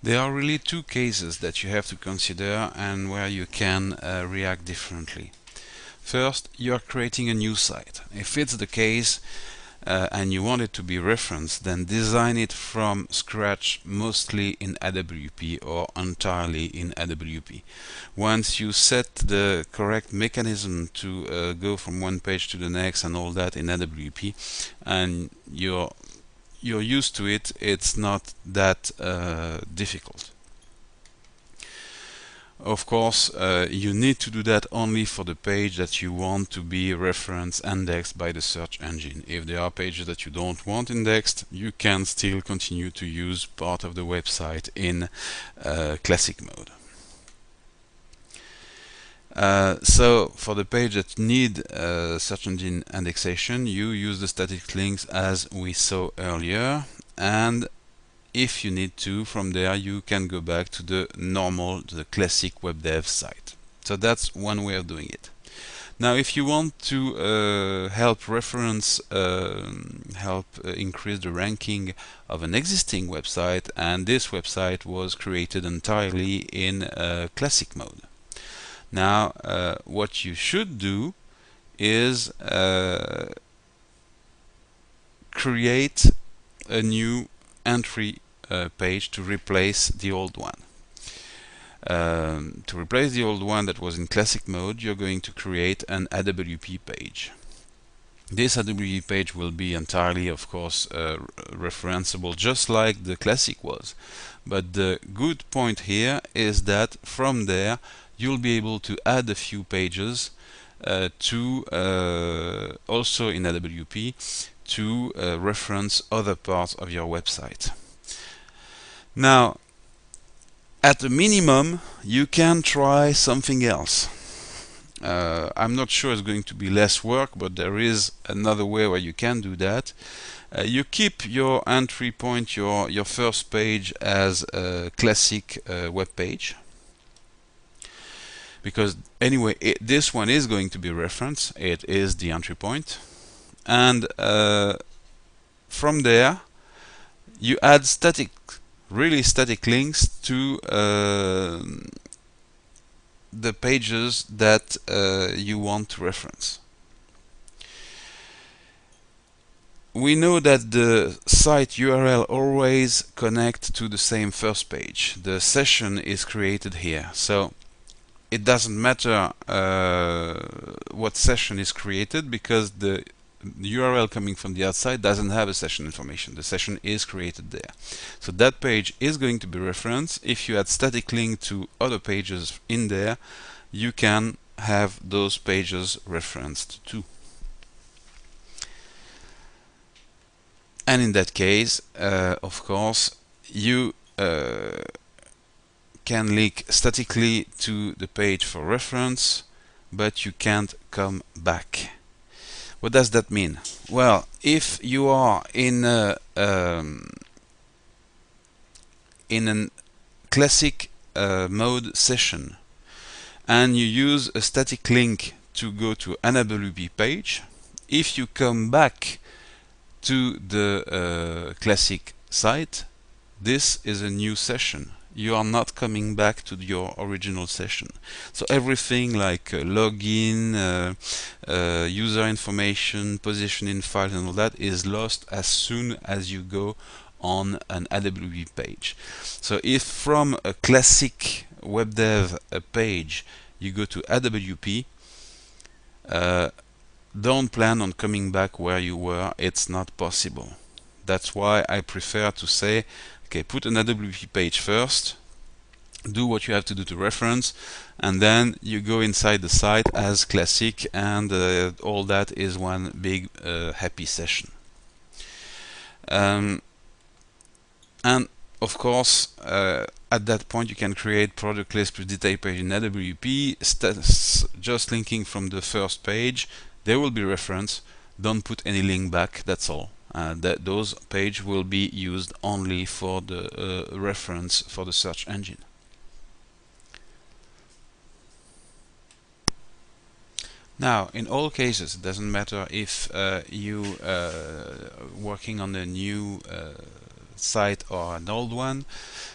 There are really two cases that you have to consider and where you can react differently. First, you are creating a new site. If it's the case and you want it to be referenced, then design it from scratch, mostly in AWP or entirely in AWP. Once you set the correct mechanism to go from one page to the next and all that in AWP, and you're used to it, it's not that difficult. Of course, you need to do that only for the page that you want to be referenced, indexed by the search engine. If there are pages that you don't want indexed, you can still continue to use part of the website in classic mode. So for the page that need search engine indexation, you use the static links as we saw earlier, and if you need to, from there you can go back to the normal, the classic WebDev site. So that's one way of doing it. Now if you want to help reference, increase the ranking of an existing website, and this website was created entirely in classic mode. Now what you should do is create a new entry page to replace the old one. To replace the old one that was in classic mode, you're going to create an AWP page. This AWP page will be entirely, of course, referenceable, just like the classic was. But the good point here is that from there you'll be able to add a few pages to also in AWP to reference other parts of your website. Now, at a minimum, you can try something else. I'm not sure it's going to be less work, but there is another way where you can do that. You keep your entry point, your first page, as a classic web page, because anyway this one is going to be referenced. It is the entry point, and from there you add really static links to the pages that you want to reference. We know that the site URL always connects to the same first page. The session is created here, so it doesn't matter what session is created, because the URL coming from the outside doesn't have a session information. The session is created there. So that page is going to be referenced. If you add static link to other pages in there, you can have those pages referenced too. And in that case, of course, you can link statically to the page for reference, but you can't come back. What does that mean? Well, if you are in a classic mode session and you use a static link to go to an AWP page, if you come back to the classic site, this is a new session. You are not coming back to your original session. So everything like login, user information, position in file, and all that is lost as soon as you go on an AWP page. So if from a classic WebDev page you go to AWP, don't plan on coming back where you were. It's not possible. That's why I prefer to say, okay, put an AWP page first, do what you have to do to reference, and then you go inside the site as classic, and all that is one big happy session. And of course, at that point you can create product list with detail page in AWP, just linking from the first page. They will be referenced. Don't put any link back, that's all. Those pages will be used only for the reference for the search engine. Now, in all cases, it doesn't matter if you working on a new site or an old one,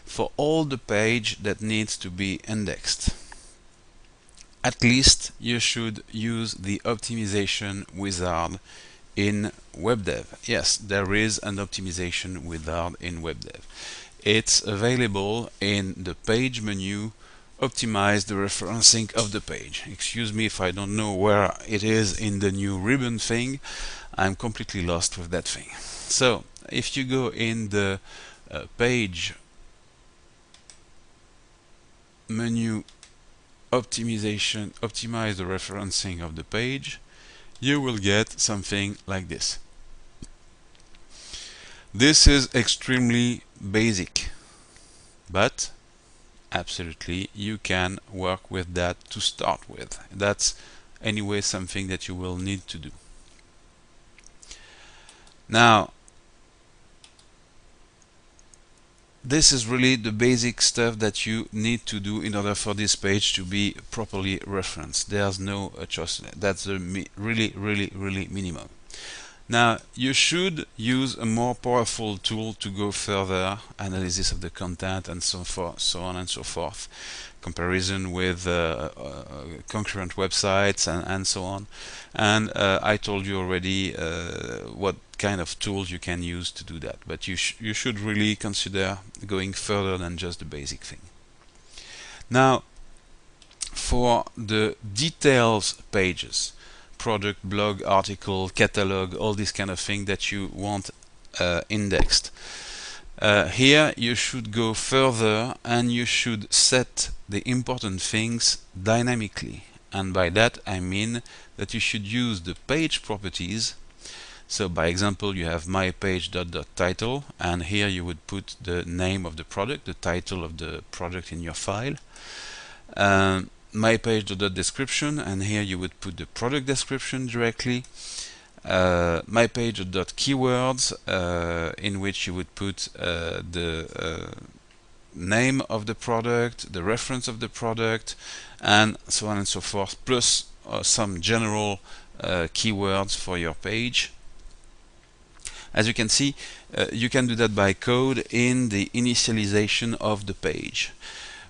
for all the page that needs to be indexed. At least you should use the optimization wizard in WebDev. Yes, there is an optimization wizard in WebDev. It's available in the page menu. Optimize the referencing of the page. Excuse me if I don't know where it is in the new ribbon thing. I'm completely lost with that thing. So if you go in the page menu, optimization, optimize the referencing of the page, you will get something like this. This is extremely basic, but absolutely you can work with that to start with. That's anyway something that you will need to do. Now, this is really the basic stuff that you need to do in order for this page to be properly referenced. There's no choice. That's the really minimum. Now, you should use a more powerful tool to go further, analysis of the content and so forth, so on and so forth, comparison with concurrent websites and so on. And I told you already what kind of tools you can use to do that, but you should really consider going further than just the basic thing. Now, for the details pages, product, blog, article, catalog, all this kind of thing that you want indexed, here you should go further and you should set the important things dynamically. And by that I mean that you should use the page properties. So by example, you have my page .title, and here you would put the name of the product, the title of the product in your file. My page .description, and here you would put the product description directly. My page .keywords, in which you would put the name of the product, the reference of the product, and so on and so forth, plus some general keywords for your page. As you can see, you can do that by code in the initialization of the page,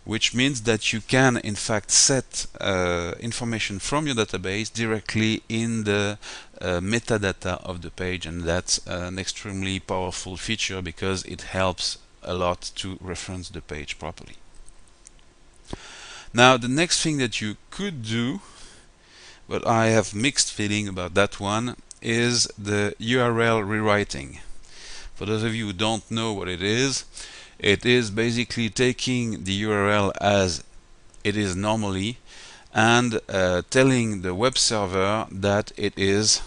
which means that you can in fact set information from your database directly in the metadata of the page, and that's an extremely powerful feature because it helps a lot to reference the page properly. Now, the next thing that you could do, but I have mixed feeling about that one, is the URL rewriting. For those of you who don't know what it is basically taking the URL as it is normally and telling the web server that it is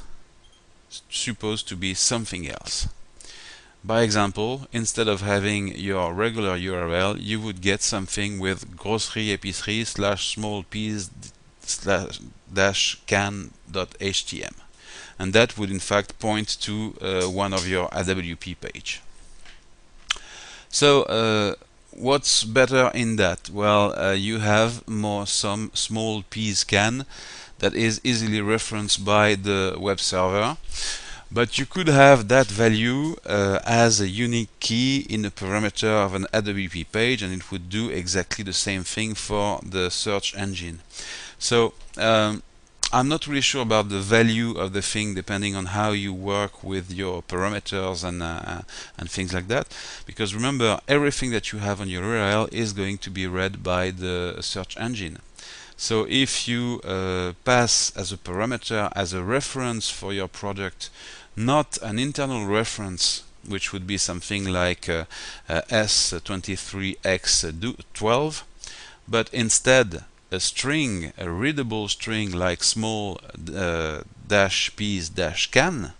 supposed to be something else. By example, instead of having your regular URL, you would get something with grocery épicerie / small peas -- can.htm, and that would in fact point to one of your AWP page. So what's better in that? Well, you have some small peas can that is easily referenced by the web server, but you could have that value as a unique key in the parameter of an AWP page, and it would do exactly the same thing for the search engine. So I'm not really sure about the value of the thing depending on how you work with your parameters and things like that, because remember, everything that you have on your URL is going to be read by the search engine. So if you pass as a parameter, as a reference for your product, not an internal reference, which would be something like S23X12, but instead a string, a readable string like small -peas -can,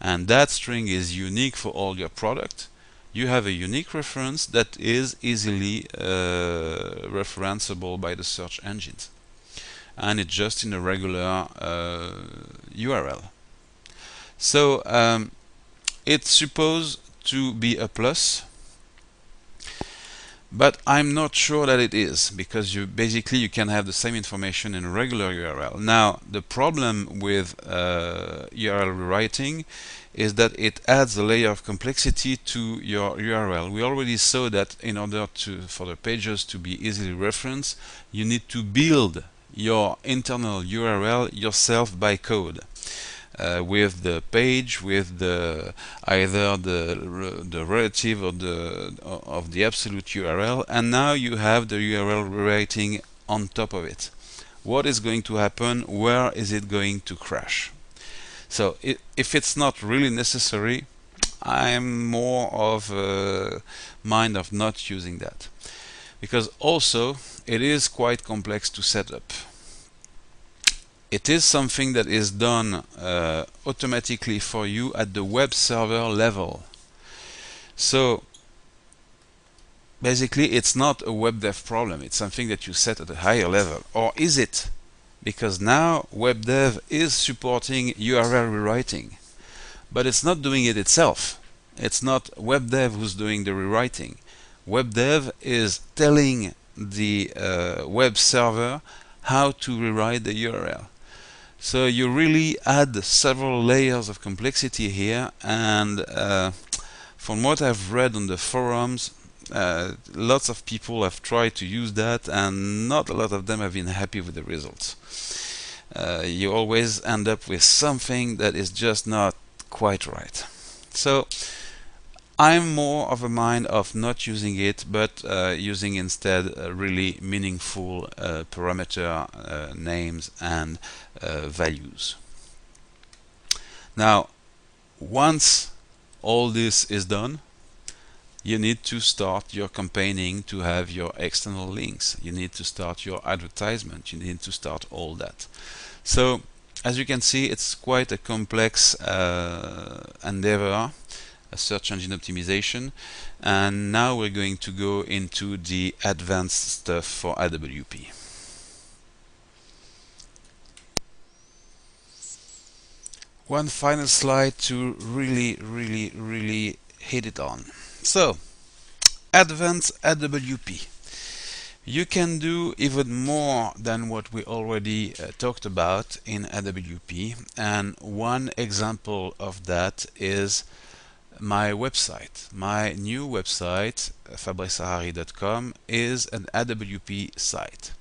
and that string is unique for all your product, you have a unique reference that is easily referenceable by the search engines, and it's just in a regular URL. So it's supposed to be a plus. But I'm not sure that it is, because you can have the same information in a regular URL. Now, the problem with URL rewriting is that it adds a layer of complexity to your URL. We already saw that in order for the pages to be easily referenced, you need to build your internal URL yourself by code. With the page, with either the relative or of the absolute URL, and now you have the URL rewriting on top of it. What is going to happen? Where is it going to crash? So if it's not really necessary, I'm more of a mind of not using that, because also it is quite complex to set up. It is something that is done automatically for you at the web server level. So basically it's not a WebDev problem, it's something that you set at a higher level. Or is it? Because now WebDev is supporting URL rewriting, but it's not doing it itself. It's not WebDev who's doing the rewriting. WebDev is telling the web server how to rewrite the URL. So you really add several layers of complexity here, and from what I've read on the forums, lots of people have tried to use that, and not a lot of them have been happy with the results. You always end up with something that is just not quite right. So I'm more of a mind of not using it, but using instead really meaningful parameter names and values. Now, once all this is done, you need to start your campaigning to have your external links. You need to start your advertisement. You need to start all that. So, as you can see, it's quite a complex endeavor, a search engine optimization, and now we're going to go into the advanced stuff for AWP. One final slide to really hit it on. So, advanced AWP. You can do even more than what we already talked about in AWP, and one example of that is my website. My new website, fabricehari.com, is an AWP site.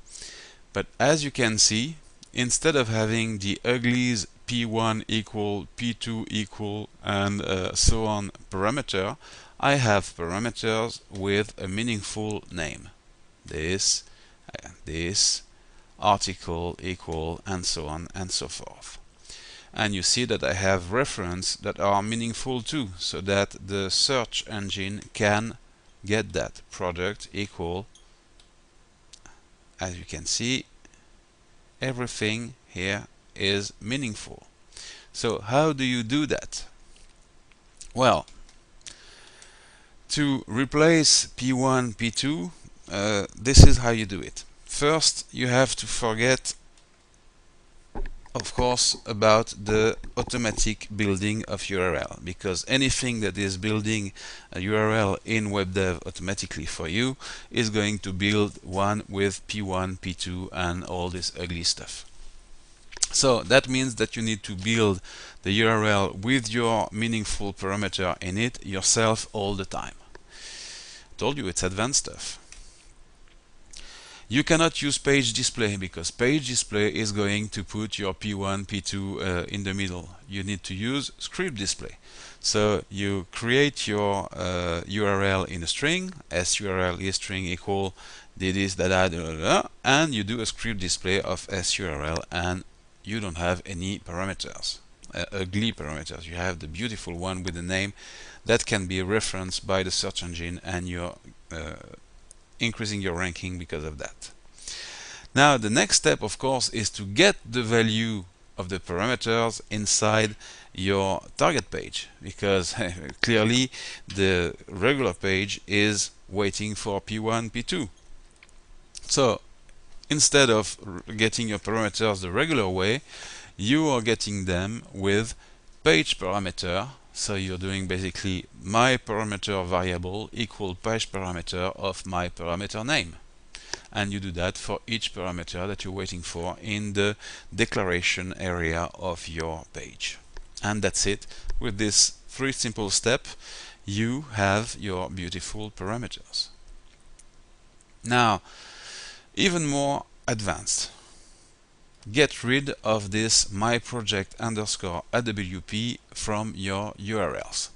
But as you can see, instead of having the uglies P1 equal, P2 equal, and so on parameter, I have parameters with a meaningful name. This, article equal, and so on and so forth. And you see that I have references that are meaningful too, so that the search engine can get that. Product equal, as you can see, everything here is meaningful. So how do you do that? Well, to replace P1, P2, this is how you do it. First, you have to forget, of course, about the automatic building of URL, because anything that is building a URL in WebDev automatically for you is going to build one with P1, P2, and all this ugly stuff. So that means that you need to build the URL with your meaningful parameter in it yourself all the time. I told you it's advanced stuff. You cannot use page display, because page display is going to put your P1, P2 in the middle. You need to use script display. So you create your URL in a string, surl string equal this, that, and you do a script display of surl, and you don't have any parameters, ugly parameters. You have the beautiful one with the name that can be referenced by the search engine, and you're increasing your ranking because of that. Now the next step, of course, is to get the value of the parameters inside your target page, because clearly the regular page is waiting for P1, P2. So instead of getting your parameters the regular way, you are getting them with page parameter So you're doing basically my parameter variable equal page parameter of my parameter name. And you do that for each parameter that you're waiting for in the declaration area of your page. And that's it. With this 3 simple steps, you have your beautiful parameters. Now, even more advanced. Get rid of this myProject_AWP from your URLs.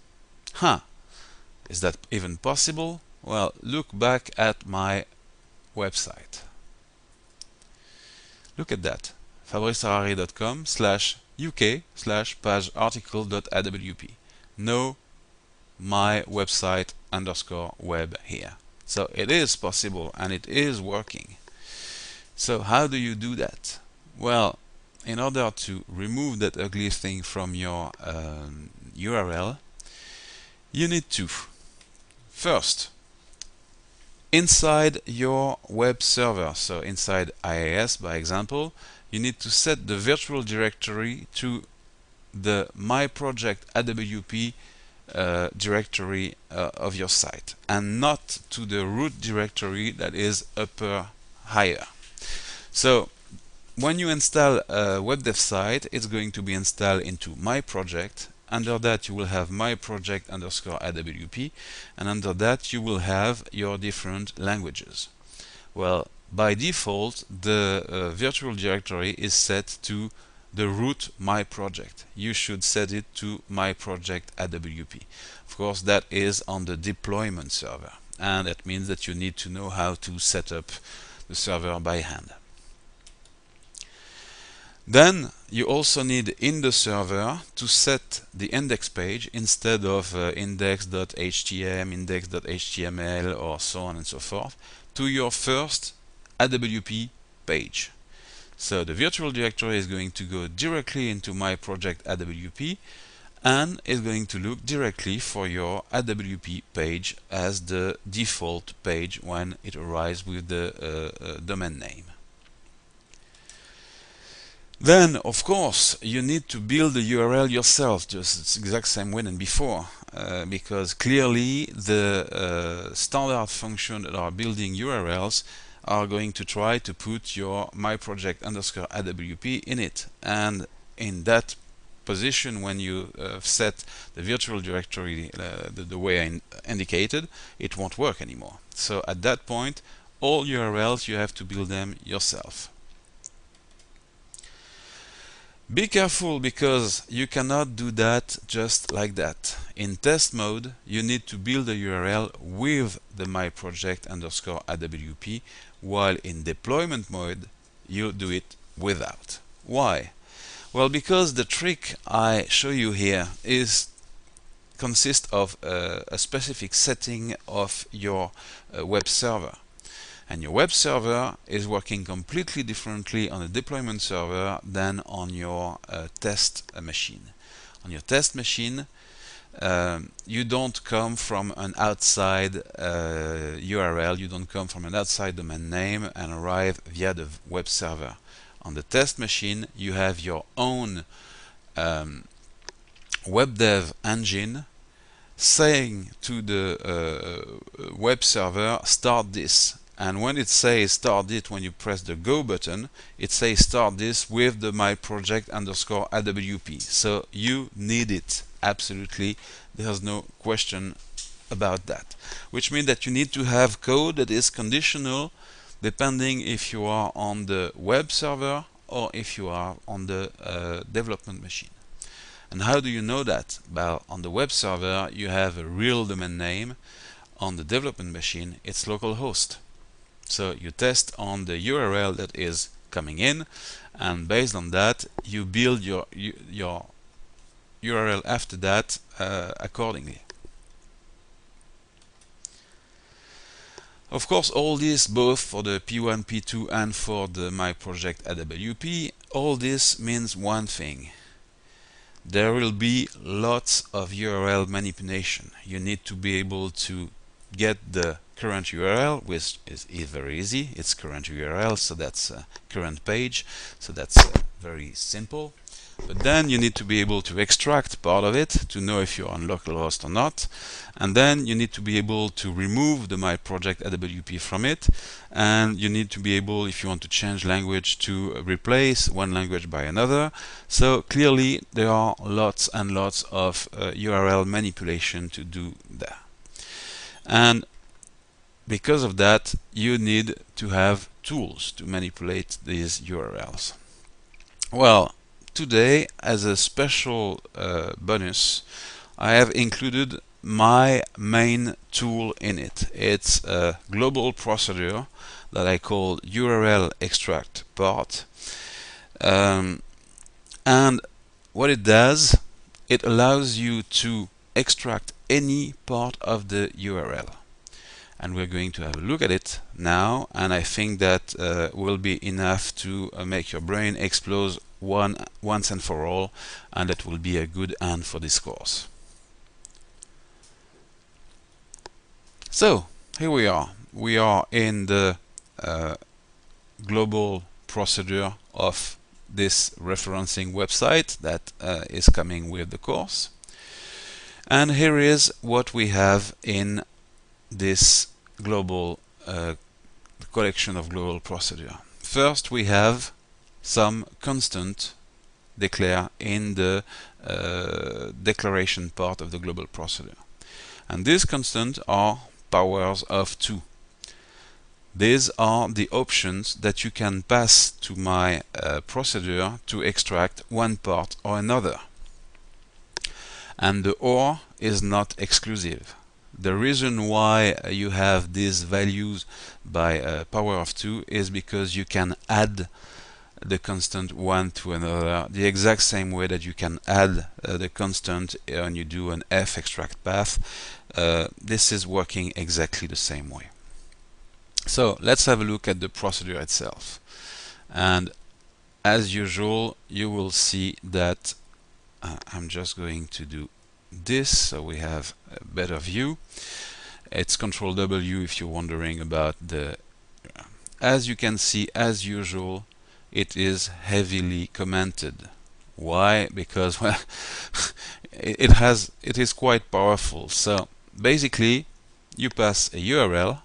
Is that even possible? Well, look back at my website. Look at that. fabriceharary.com/uk/pagearticle.awp. No my website_web here. So it is possible and it is working. So how do you do that? Well, in order to remove that ugly thing from your URL, you need to first, inside your web server, so inside IIS by example, you need to set the virtual directory to the My Project AWP directory of your site, and not to the root directory that is higher. So when you install a WebDev site, it's going to be installed into My Project. Under that you will have My Project_AWP, and under that you will have your different languages. Well, by default the virtual directory is set to the root My Project. You should set it to My Project AWP. Of course, that is on the deployment server, and that means that you need to know how to set up the server by hand. Then you also need in the server to set the index page instead of index.htm, index.html, or so on and so forth, to your first AWP page. So the virtual directory is going to go directly into My Project AWP and is going to look directly for your AWP page as the default page when it arrives with the domain name. Then, of course, you need to build the URL yourself, just the exact same way than before, because clearly the standard functions that are building URLs are going to try to put your myProject_AWP in it. And in that position, when you set the virtual directory the way I indicated, it won't work anymore. So at that point, all URLs, you have to build them yourself. Be careful, because you cannot do that just like that. In test mode, you need to build a URL with the myProject_AWP, while in deployment mode, you do it without. Why? Well, because the trick I show you here consists of a specific setting of your web server. And your web server is working completely differently on a deployment server than on your test machine. On your test machine, you don't come from an outside URL, you don't come from an outside domain name and arrive via the web server. On the test machine, you have your own WebDev engine saying to the web server, start this. And when it says start it, when you press the go button, it says start this with the myProject_AWP. So you need it, absolutely. There's no question about that. Which means that you need to have code that is conditional depending if you are on the web server or if you are on the development machine. And how do you know that? Well, on the web server you have a real domain name. On the development machine it's localhost. So you test on the URL that is coming in, and based on that you build your URL after that accordingly. Of course, all this, both for the P1, P2 and for the myProject_AWP, all this means one thing. There will be lots of URL manipulation. You need to be able to get the current URL, which is very easy. It's current URL, so that's current page, so that's very simple. But then you need to be able to extract part of it to know if you're on localhost or not. And then you need to be able to remove the My Project AWP from it. And you need to be able, if you want to change language, to replace one language by another. So clearly there are lots and lots of URL manipulation to do there. And because of that, you need to have tools to manipulate these URLs. Well, today, as a special bonus, I have included my main tool in it. It's a global procedure that I call URL ExtractPart. And what it does, it allows you to extract any part of the URL. And we're going to have a look at it now, and I think that will be enough to make your brain explode once and for all, and that will be a good end for this course. So here we are. We are in the global procedure of this referencing website that is coming with the course. And here is what we have in this global collection of global procedure. First, we have some constant declare in the declaration part of the global procedure. And these constants are powers of 2. These are the options that you can pass to my procedure to extract one part or another. And the OR is not exclusive. The reason why you have these values by power of 2 is because you can add the constant one to another the exact same way that you can add the constant when you do an F extract path. This is working exactly the same way. So let's have a look at the procedure itself. And as usual, you will see that I'm just going to do this so we have a better view. It's Control W if you're wondering about the as you can see, as usual, it is heavily commented. Why? Because well, it is quite powerful. So basically you pass a URL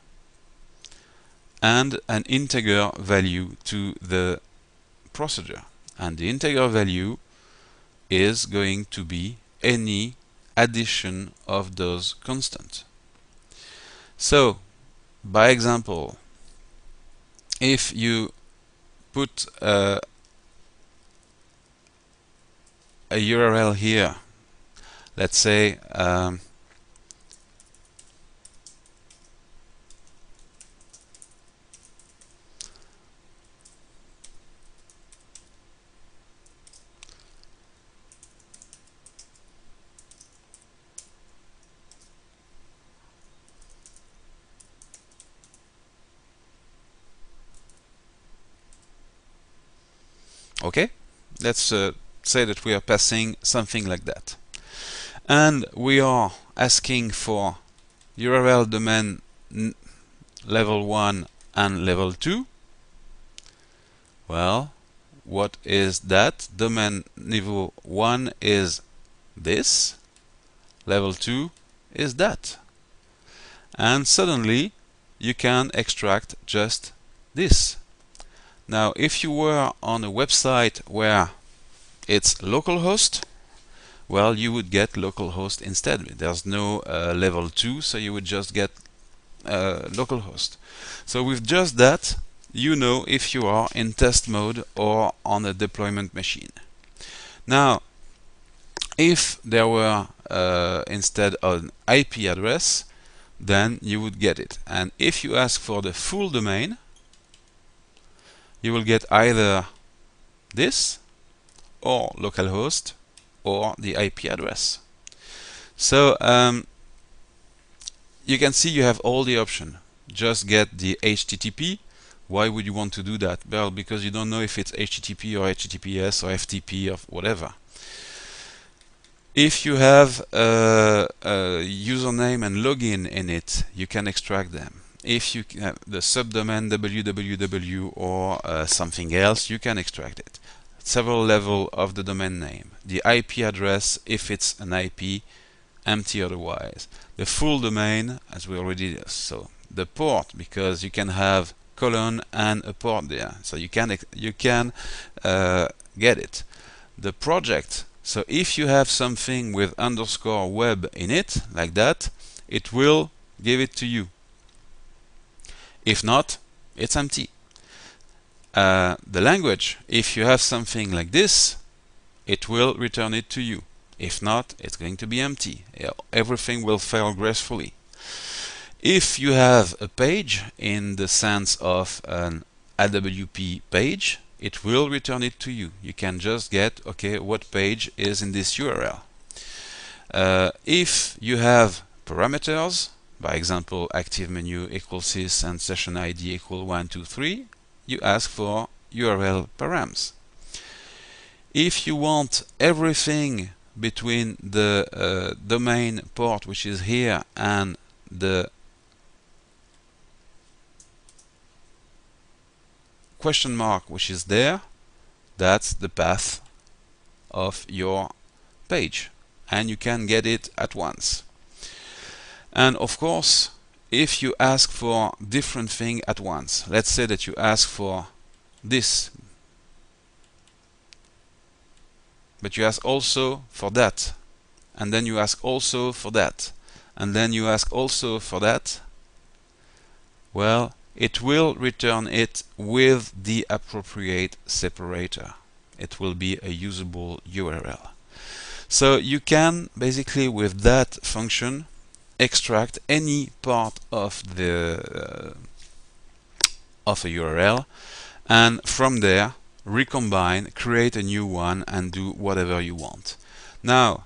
and an integer value to the procedure, and the integer value is going to be any addition of those constants. So by example, if you put a URL here, let's say okay, let's say that we are passing something like that, and we are asking for URL domain level 1 and level 2. Well, what is that? Domain level 1 is this, level 2 is that, and suddenly you can extract just this. Now, if you were on a website where it's localhost, well, you would get localhost instead. There's no level 2, so you would just get localhost. So with just that, you know if you are in test mode or on a deployment machine. Now, if there were instead an IP address, then you would get it. And if you ask for the full domain, you will get either this or localhost or the IP address. So you can see you have all the options. Just get the HTTP. Why would you want to do that? Well, because you don't know if it's HTTP or HTTPS or FTP or whatever. If you have a username and login in it, you can extract them. If you have the subdomain www or something else, you can extract it. several level of the domain name, the IP address if it's an IP, empty otherwise, the full domain as we already saw, the port because you can have colon and a port there, so you can get it, the project. So if you have something with underscore web in it like that, it will give it to you. If not, it's empty. The language, if you have something like this, it will return it to you. If not, it's going to be empty. Everything will fail gracefully. If you have a page in the sense of an AWP page, it will return it to you. You can just get, okay, what page is in this URL. If you have parameters, by example, active menu equals sys and session ID equal 1, 2, 3, you ask for URL params. If you want everything between the domain port, which is here, and the question mark, which is there, that's the path of your page, and you can get it at once. And of course, if you ask for different thing at once, let's say that you ask for this, but you ask also for that, and then you ask also for that, and then you ask also for that, well, it will return it with the appropriate separator. It will be a usable URL. So you can basically with that function extract any part of the of a URL, and from there recombine, create a new one, and do whatever you want. Now,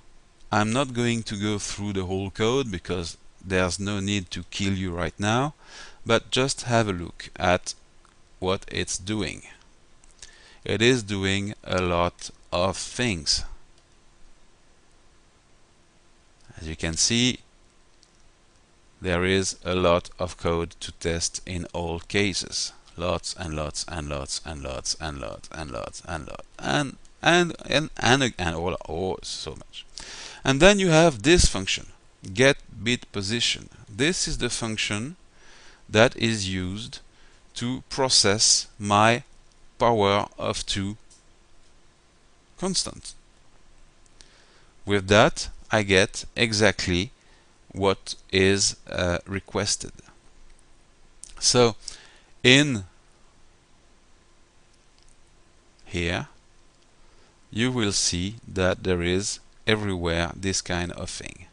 I'm not going to go through the whole code because there's no need to kill you right now, but just have a look at what it's doing. It is doing a lot of things. As you can see, there is a lot of code to test in all cases. Lots and lots and lots and lots and lots and lots and lots and all so much. And then you have this function, get bit position. This is the function that is used to process my power of 2 constant. With that, I get exactly what is requested. So in here you will see that there is everywhere this kind of thing.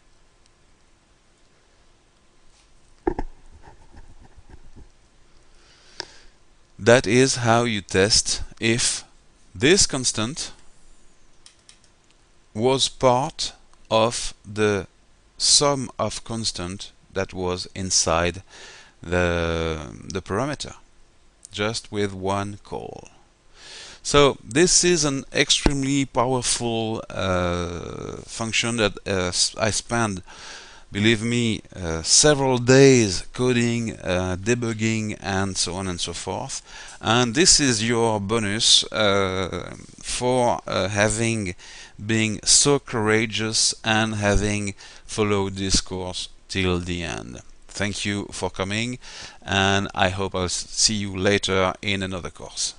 That is how you test if this constant was part of the sum of constant that was inside the parameter, just with one call. So this is an extremely powerful function that I spent, believe me, several days coding, debugging, and so on and so forth. And this is your bonus for having been so courageous and having followed this course till the end. Thank you for coming, and I hope I'll see you later in another course.